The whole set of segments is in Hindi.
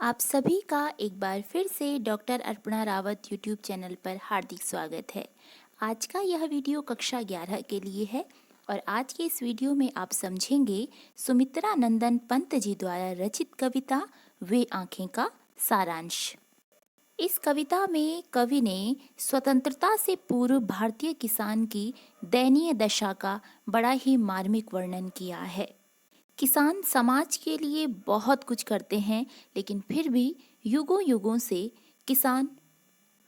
आप सभी का एक बार फिर से doctor Arpana Rawat YouTube channel पर हार्दिक स्वागत है। आज का यह वीडियो कक्षा 11 के लिए है और आज के इस वीडियो में आप समझेंगे सुमित्रा नंदन पंत जी द्वारा रचित कविता वे आँखें का सारांश। इस कविता में कवि ने स्वतंत्रता से पूर्व भारतीय किसान की दयनीय दशा का बड़ा ही मार्मिक वर्णन किया है। किसान समाज के लिए बहुत कुछ करते हैं, लेकिन फिर भी युगों युगों से किसान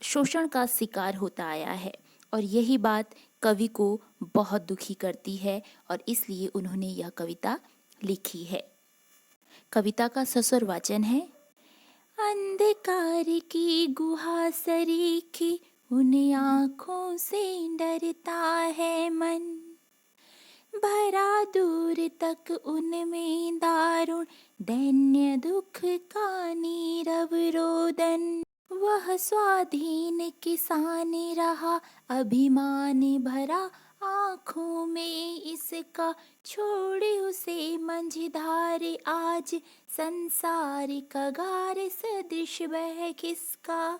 शोषण का शिकार होता आया है और यही बात कवि को बहुत दुखी करती है और इसलिए उन्होंने यह कविता लिखी है। कविता का ससुर वाचन है। अंधकार की गुहा सरीखी उन आँखों से डरता है मन, भरा दूर तक उनमें दारुण दैन्य दुख का नीरव रोदन। वह स्वाधीन किसान रहा अभिमान भरा आँखों में इसका, छोड़ उसे मंझधार आज संसार कगार सदृश वह किसका।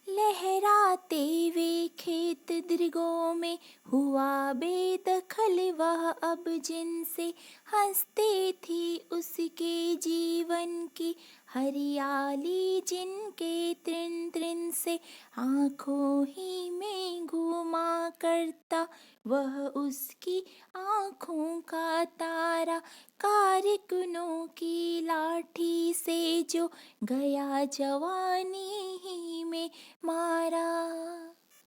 लहराते वे खेत दृगों में हुआ बेदखल वह अब, जिनसे हंसते थी उसके जीवन की हरियाली, जिनके तृण तृण से आँखों ही में घूमा करता वह उसकी आँखों का तारा। कारकुनों की लाठी से जो गया जवानी ही में मारा,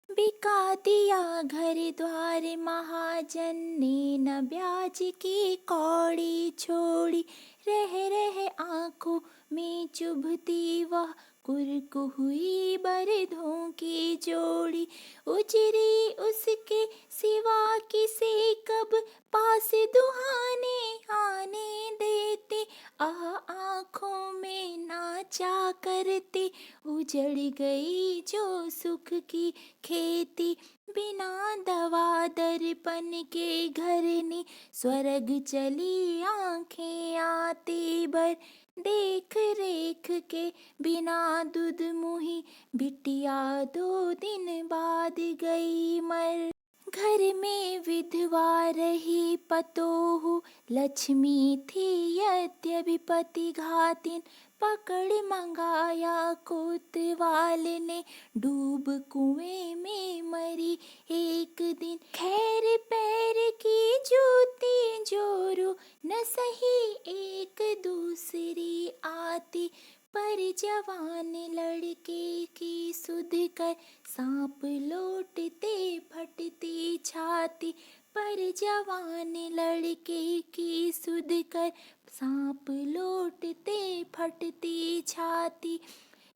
बिका दिया घर द्वार महाजन ने न ब्याज की कौड़ी छोड़ी। रह रह आँखों में चुभती वह कुर्क हुई बरधों की जोड़ी, उजरी उसके सिवा किसे कब पास दुहाने आने देते। आह आँखों में नाचा करते उजड़ गई जो सुख की खेती, बिना दवा दर्पण के घर ने स्वर्ग चली आँखें आती भर। देख रेख के बिना दूध मुही बिटिया 2 दिन बाद गई मर। घर में विधवा रही पतोहू लक्ष्मी थी यद्यपि पति घातिन, पकड़ मंगाया कोतवाल ने डूब कुएं में मरी एक दिन। खैर पैर की जूती जोरू न सही एक दूसरी आती, पर जवान लड़के की सुध कर सांप लौटते फटती छाती, पर जवान लड़के की सुध कर सांप लौटते फटती छाती।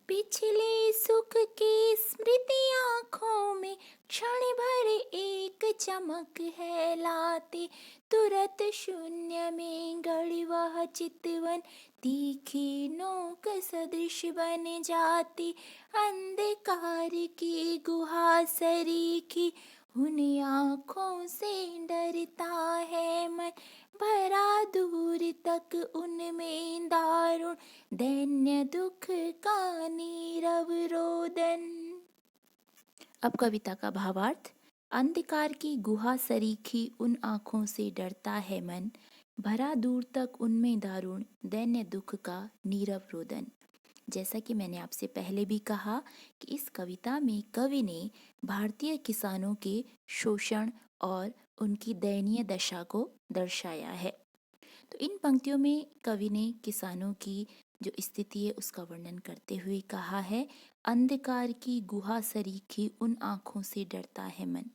पिछले सुख की स्मृति आँखों में क्षण भर एक चमक है लाती, तुरत शून्य में गड़ी वह चितवन तीखी नोक सदृश बन जाती। अंधकार की गुहा सरीखी उन आँखों से डरता है मन, भरा दूर तक उनमें दारुण दैन्य दुख का नीरव रोदन। अब कविता का भावार्थ। अंधकार की गुहा सरीखी उन आँखों से डरता है मन, भरा दूर तक उनमें दारुण दैन्य दुख का नीरव रोदन। जैसा कि मैंने आपसे पहले भी कहा कि इस कविता में कवि ने भारतीय किसानों के शोषण और उनकी दयनीय दशा को दर्शाया है। तो इन पंक्तियों में कवि ने किसानों की जो स्थिति है उसका वर्णन करते हुए कहा है, अंधकार की गुहा सरीखी उन आँखों से डरता है मन।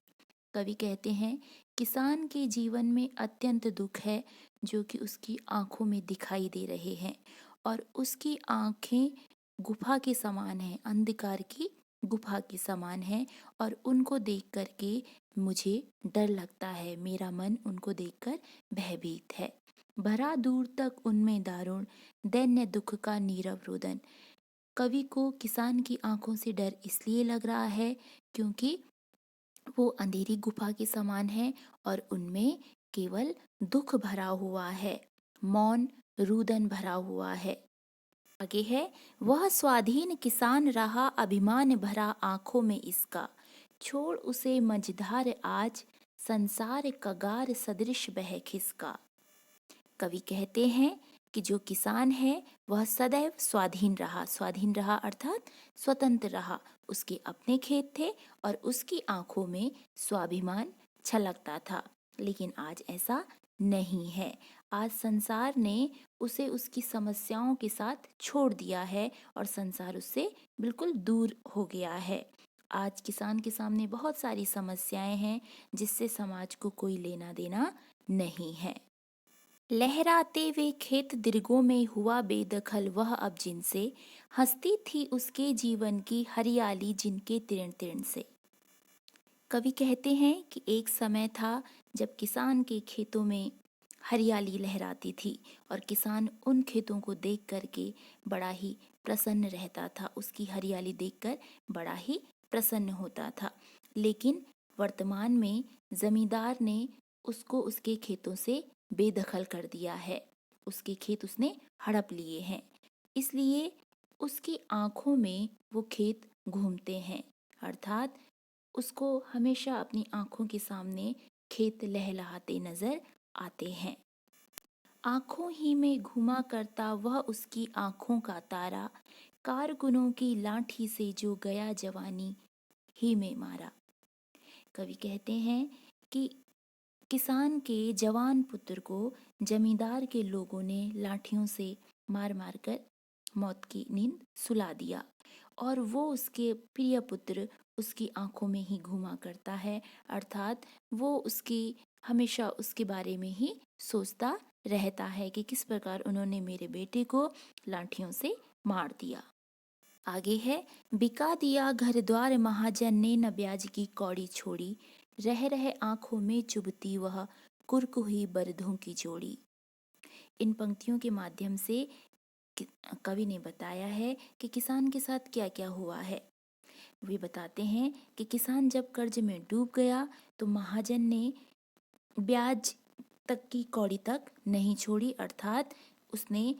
कवि कहते हैं किसान के जीवन में अत्यंत दुख है जो कि उसकी आँखों में दिखाई दे रहे हैं और उसकी आँखें गुफा के समान है, अंधकार की गुफा के समान है और उनको देख कर के मुझे डर लगता है, मेरा मन उनको देखकर भयभीत है। भरा दूर तक उनमें दारुण दैन्य दुख का नीरव रोदन। कवि को किसान की आंखों से डर इसलिए लग रहा है क्योंकि वो अंधेरी गुफा के समान है और उनमें केवल दुख भरा हुआ है, मौन रुदन भरा हुआ है। आगे है, वह स्वाधीन किसान रहा अभिमान भरा आंखों में इसका, छोड़ उसे मझधार आज, संसार कगार सदृश बह खिसका। कवि कहते हैं कि जो किसान है वह सदैव स्वाधीन रहा अर्थात स्वतंत्र रहा। उसके अपने खेत थे और उसकी आंखों में स्वाभिमान छलकता था। लेकिन आज ऐसा नहीं है। आज संसार ने उसे उसकी समस्याओं के साथ छोड़ दिया है और संसार उससे बिल्कुल दूर हो गया है। आज किसान के सामने बहुत सारी समस्याएं हैं जिससे समाज को कोई लेना देना नहीं है। लहराते वे खेत दीर्घों में हुआ बेदखल वह अब जिनसे, हंसती थी उसके जीवन की हरियाली जिनके तृण तृण से। कवि कहते हैं कि एक समय था जब किसान के खेतों में हरियाली लहराती थी और किसान उन खेतों को देख करके बड़ा ही प्रसन्न रहता था, उसकी हरियाली देखकर बड़ा ही प्रसन्न होता था। लेकिन वर्तमान में जमींदार ने उसको उसके खेतों से बेदखल कर दिया है। उसके खेत उसने हड़प लिए हैं, इसलिए उसकी आंखों में वो खेत घूमते हैं, अर्थात उसको हमेशा अपनी आंखों के सामने खेत लहलहाते नजर आते हैं। आंखों ही में घुमा करता वह उसकी आंखों का तारा, कारकुनों की लाठी से जो गया जवानी ही में मारा। कवि कहते हैं कि किसान के जवान पुत्र को जमींदार के लोगों ने लाठियों से मार मार कर मौत की नींद सुला दिया और वो उसके प्रिय पुत्र उसकी आंखों में ही घुमा करता है, अर्थात वो उसकी हमेशा उसके बारे में ही सोचता रहता है कि किस प्रकार उन्होंने मेरे बेटे को लाठियों से मार दिया। आगे है, बिका दिया घर द्वार महाजन ने न ब्याज की कौड़ी छोड़ी, रह रहे आंखों में चुभती वह कुरकुही बरधों की जोड़ी। इन पंक्तियों के माध्यम से कवि ने बताया है कि किसान के साथ क्या क्या हुआ है। वे बताते हैं कि किसान जब कर्ज में डूब गया तो महाजन ने ब्याज तक की कौड़ी तक नहीं छोड़ी, अर्थात उसने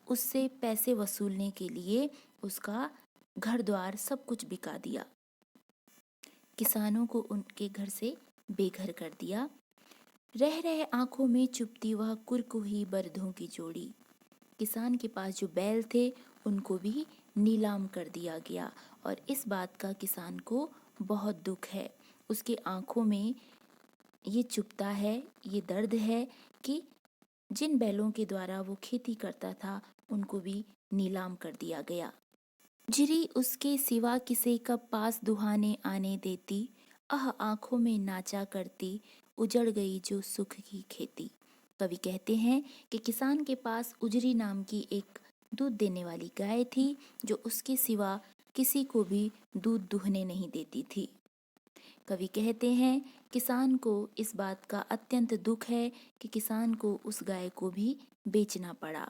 उससे पैसे वसूलने के लिए उसका घर द्वार सब कुछ बिका दिया, किसानों को उनके घर से बेघर कर दिया। रह रहे आंखों में चुभती वह कुरकुही बरधों की जोड़ी। किसान के पास जो बैल थे उनको भी नीलाम कर दिया गया और इस बात का किसान को बहुत दुख है। उसकी आंखों में ये चुभता है, ये दर्द है कि जिन बैलों के द्वारा वो खेती करता था उनको भी नीलाम कर दिया गया। जिरी उसके सिवा किसे कब पास दुहाने आने देती, आंखों में नाचा करती, उजड़ गई जो सुख की खेती। कवि कहते हैं कि किसान के पास उजरी नाम की एक दूध देने वाली गाय थी जो उसके सिवा किसी को भी दूध दुहने नहीं देती थी। कवि कहते हैं किसान को इस बात का अत्यंत दुख है कि किसान को उस गाय को भी बेचना पड़ा।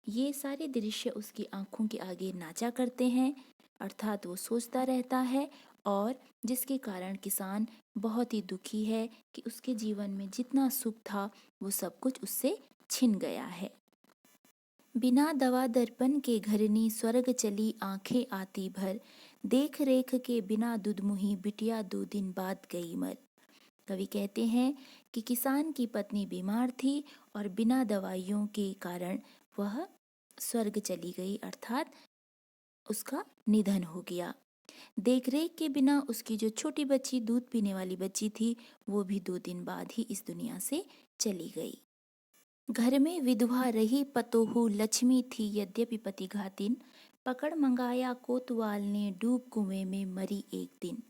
ये सारे दृश्य उसकी आंखों के आगे नाचा करते हैं, अर्थात वो सोचता रहता है और जिसके कारण किसान बहुत ही दुखी है कि उसके जीवन में जितना सुख था वो सब कुछ उससे छिन गया है। बिना दवा दर्पण के घरनी स्वर्ग चली आंखें आती भर, देख रेख के बिना दुधमुही बिटिया 2 दिन बाद गई मर। कवि कहते हैं कि किसान की पत्नी बीमार थी और बिना दवाइयों के कारण वह स्वर्ग चली गई, अर्थात उसका निधन हो गया। देखरेख के बिना उसकी जो छोटी बच्ची दूध पीने वाली बच्ची थी वो भी 2 दिन बाद ही इस दुनिया से चली गई। घर में विधवा रही पतोहू लक्ष्मी थी यद्यपि पति घातिन, पकड़ मंगाया कोतवाल ने डूब कुएं में मरी एक दिन।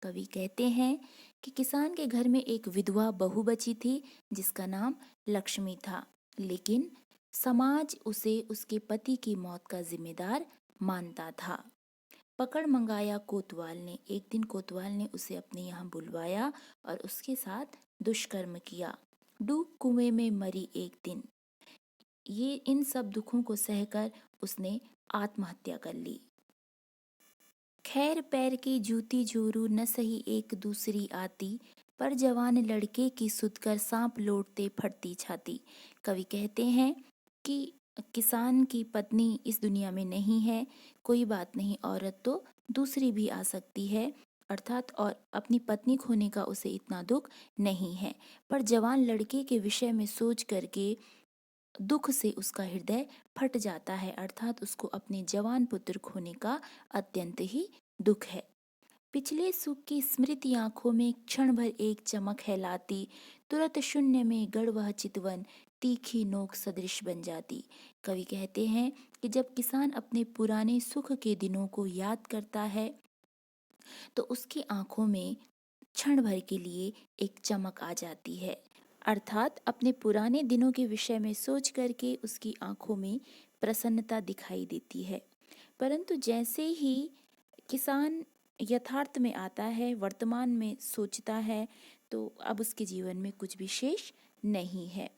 कवि कहते हैं कि किसान के घर में एक विधवा बहू बची थी जिसका नाम लक्ष्मी था, लेकिन समाज उसे उसके पति की मौत का जिम्मेदार मानता था। पकड़ मंगाया कोतवाल ने, एक दिन कोतवाल ने उसे अपने यहाँ बुलवाया और उसके साथ दुष्कर्म किया। डूब कुएं में मरी एक दिन। ये इन सब दुखों को सहकर उसने आत्महत्या कर ली। खैर पैर की जूती जोरू न सही एक दूसरी आती, पर जवान लड़के की सुधकर सांप लौटते फटती छाती। कवि कहते हैं कि किसान की पत्नी इस दुनिया में नहीं है, कोई बात नहीं, औरत तो दूसरी भी आ सकती है, अर्थात और अपनी पत्नी खोने का उसे इतना दुख नहीं है। पर जवान लड़के के विषय में सोच करके दुख से उसका हृदय फट जाता है, अर्थात उसको अपने जवान पुत्र खोने का अत्यंत ही दुख है। पिछले सुख की स्मृति आंखों में क्षण भर एक चमक है लाती, तुरंत शून्य में गड़ वह चितवन, तीखी नोक सदृश बन जाती। कवि कहते हैं कि जब किसान अपने पुराने सुख के दिनों को याद करता है तो उसकी आंखों में क्षण भर के लिए एक चमक आ जाती है, अर्थात अपने पुराने दिनों के विषय में सोच करके उसकी आंखों में प्रसन्नता दिखाई देती है। परंतु जैसे ही किसान यथार्थ में आता है, वर्तमान में सोचता है, तो अब उसके जीवन में कुछ भी शेष नहीं है।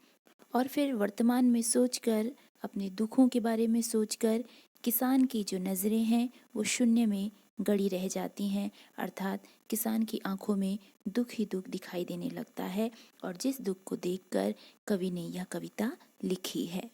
और फिर वर्तमान में सोचकर, अपने दुखों के बारे में सोचकर किसान की जो नज़रें हैं वो शून्य में गड़ी रह जाती हैं, अर्थात किसान की आंखों में दुख ही दुख दिखाई देने लगता है। और जिस दुख को देखकर कवि ने यह कविता लिखी है।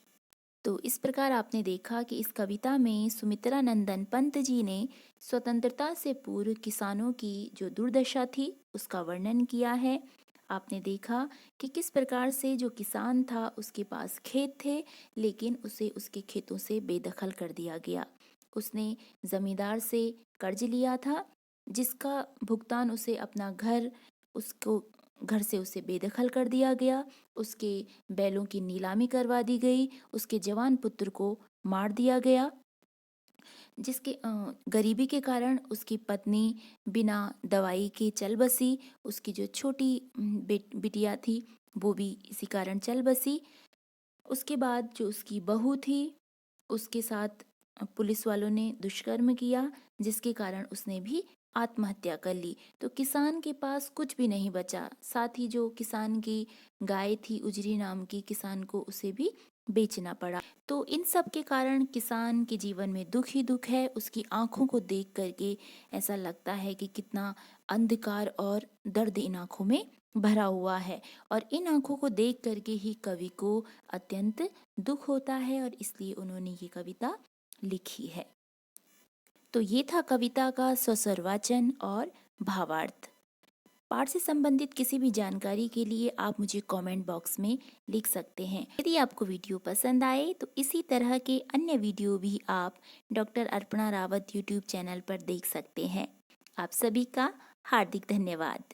तो इस प्रकार आपने देखा कि इस कविता में सुमित्रा नंदन पंत जी ने स्वतंत्रता से पूर्व किसानों की जो दुर्दशा थी उसका वर्णन किया है। आपने देखा कि किस प्रकार से जो किसान था उसके पास खेत थे, लेकिन उसे उसके खेतों से बेदखल कर दिया गया। उसने जमींदार से कर्ज लिया था, जिसका भुगतान उसे अपना घर, उसको घर से उसे बेदखल कर दिया गया, उसके बैलों की नीलामी करवा दी गई, उसके जवान पुत्र को मार दिया गया, जिसके गरीबी के कारण उसकी पत्नी बिना दवाई के चल बसी, उसकी जो छोटी बिटिया थी वो भी इसी कारण चल बसी। उसके बाद जो उसकी बहू थी उसके साथ पुलिस वालों ने दुष्कर्म किया, जिसके कारण उसने भी आत्महत्या कर ली। तो किसान के पास कुछ भी नहीं बचा, साथ ही जो किसान की गाय थी उजरी नाम की, किसान को उसे भी बेचना पड़ा। तो इन सब के कारण किसान के जीवन में दुख ही दुख है। उसकी आंखों को देख करके ऐसा लगता है कि कितना अंधकार और दर्द इन आंखों में भरा हुआ है, और इन आंखों को देख करके ही कवि को अत्यंत दुख होता है, और इसलिए उन्होंने ये कविता लिखी है। तो ये था कविता का स्वस्वर वाचन और भावार्थ। पाठ से संबंधित किसी भी जानकारी के लिए आप मुझे कमेंट बॉक्स में लिख सकते हैं। यदि आपको वीडियो पसंद आए तो इसी तरह के अन्य वीडियो भी आप doctor Arpana Rawat YouTube channel पर देख सकते हैं। आप सभी का हार्दिक धन्यवाद।